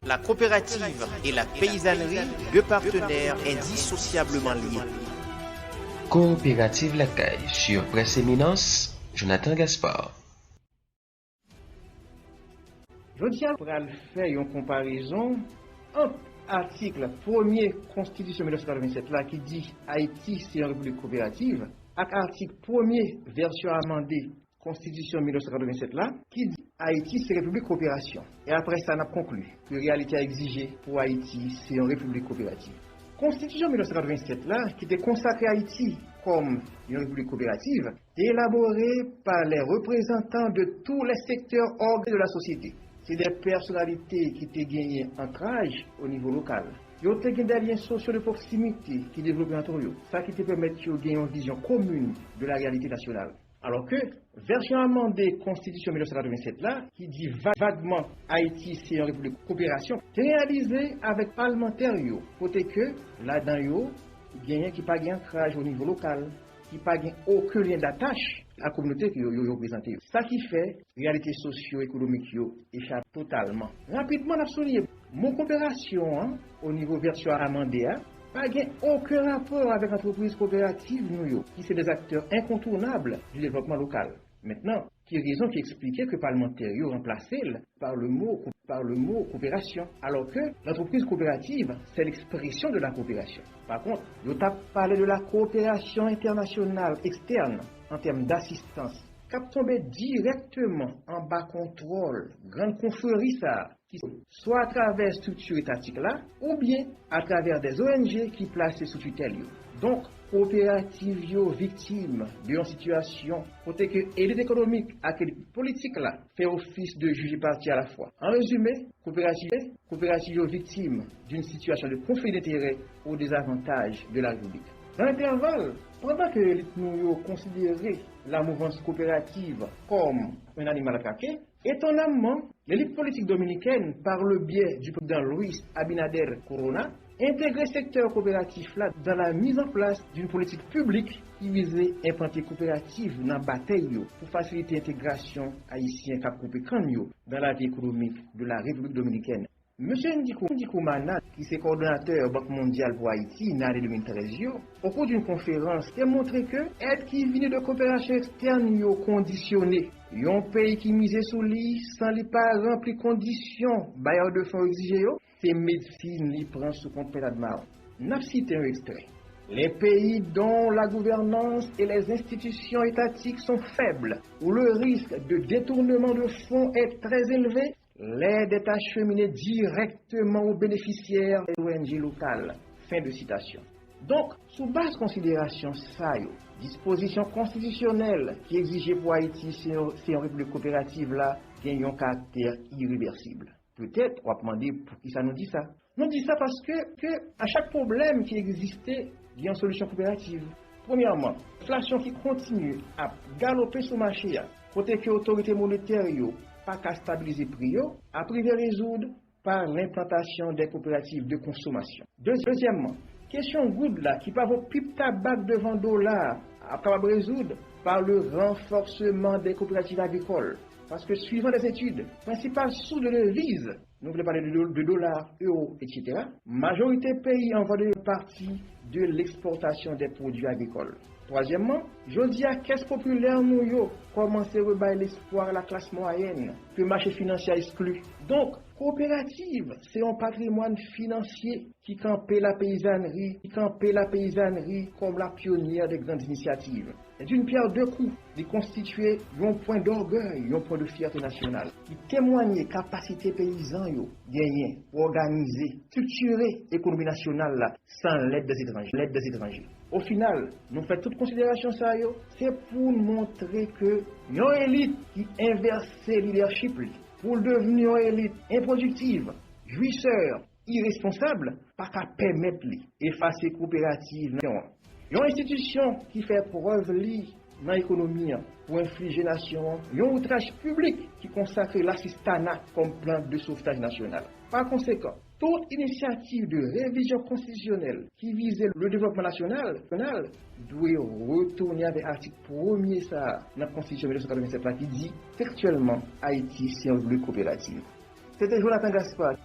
La coopérative et la paysannerie, deux partenaires indissociablement liés. Coopérative Lacaille sur Presse Éminence, Jonathan Gaspard. Je tiens à faire une comparaison entre l'article 1er Constitution 1987 là, qui dit Haïti c'est une république coopérative, et l'article 1er version amendée Constitution 1987 là, qui dit Haïti c'est république coopération. Et après ça, on a conclu que la réalité a exigé pour Haïti c'est une république coopérative. Constitution 1987 là, qui était consacrée à Haïti comme une république coopérative, est élaborée par les représentants de tous les secteurs orgues de la société. C'est des personnalités qui ont gagné ancrage au niveau local. Ils ont gagné des liens sociaux de proximité qui développent entre eux. Ça qui te permet de gagner une vision commune de la réalité nationale. Alors que, version amendée Constitution 1987 là, qui dit vaguement Haïti c'est une république coopération, c'est réalisé avec parlementaires, côté que là-dedans, il y a qui pas gain ancrage au niveau local, qui pas gain aucun lien d'attache à la communauté qui est représentée. Ça qui fait, réalité socio-économique échappe totalement. Rapidement, on a souligné, mon coopération au niveau version amendée, pas aucun rapport avec l'entreprise coopérative, qui sont des acteurs incontournables du développement local. Maintenant, qui est raison qui expliquait que les parlementaires ont remplacé par le mot coopération, alors que l'entreprise coopérative, c'est l'expression de la coopération. Par contre, je t'ai parlé de la coopération internationale externe en termes d'assistance, qui tombé directement en bas contrôle, grande confrérie ça, soit à travers structures étatiques là, ou bien à travers des ONG qui placent sous tutelle. Donc, coopérative victime d'une situation côté que l'aide économique à quelle politique là fait office de juge parti à la fois. En résumé, coopérative victime d'une situation de conflit d'intérêts au désavantage de la République. Dans l'intervalle, pendant que nous considérons la mouvance coopérative comme un animal à traquer, étonnamment, l'élite politique dominicaine, par le biais du président Luis Abinader Corona, intégrer le secteur coopératif là dans la mise en place d'une politique publique qui visait à implanter coopérative dans la bataille pour faciliter l'intégration haïtienne dans la vie économique de la République dominicaine. Monsieur Ndikou Mana, qui est coordonnateur Banque mondiale pour Haïti, dans l'année 2013, au cours d'une conférence, a montré que l'aide qui vient de coopération externe est conditionnée. Un pays qui mise sur lui sans lui pas remplir conditions, bailleurs de fonds exigés, c'est médecine qui prend sous compte pénal. N'a cité un extrait. Les pays dont la gouvernance et les institutions étatiques sont faibles, où le risque de détournement de fonds est très élevé, l'aide est acheminée directement aux bénéficiaires et aux ONG locales. Fin de citation. Donc, sous basse considération, disposition constitutionnelle qui exigeait pour Haïti, c'est une république coopérative là, gagne un caractère irréversible. Peut-être, on va demander pour qui ça nous dit ça. Nous dit ça parce que à chaque problème qui existait, il y a une solution coopérative. Premièrement, l'inflation qui continue à galoper sur le marché, côté que l'autorité monétaire pas qu'à stabiliser le prix, a privé résoudre par l'implantation des coopératives de consommation. Deuxièmement, question good là, qui peut avoir pipe tabac devant $, à capable résoudre par le renforcement des coopératives agricoles. Parce que suivant les études, principales sources de devises, nous voulons parler de dollars, euros, etc., majorité pays envoient une partie de l'exportation des produits agricoles. Troisièmement, je dis à caisse populaire nous commencer à rebailler l'espoir à la classe moyenne, que le marché financier exclut. Donc, coopérative, c'est un patrimoine financier qui campait la paysannerie comme la pionnière des grandes initiatives. C'est une pierre deux coups, qui constituait un point d'orgueil, un point de fierté nationale, qui témoignait capacité paysan gagner, organiser, structurer l'économie nationale là, sans l'aide des étrangers. Au final, nous faisons toute considération ça, c'est pour montrer que une élite qui inverse le leadership pour devenir une élite improductive, jouisseur, irresponsable, pas qu'à permettre d'effacer coopérative. Une institution qui fait preuve dans l'économie pour infliger nation, un outrage public qui consacre l'assistanat comme plan de sauvetage national. Par conséquent, toute initiative de révision constitutionnelle qui visait le développement national doit retourner avec l'article 1er de la Constitution 1987 qui dit textuellement Haïti c'est une république coopérative. C'était Jonathan Gaspard.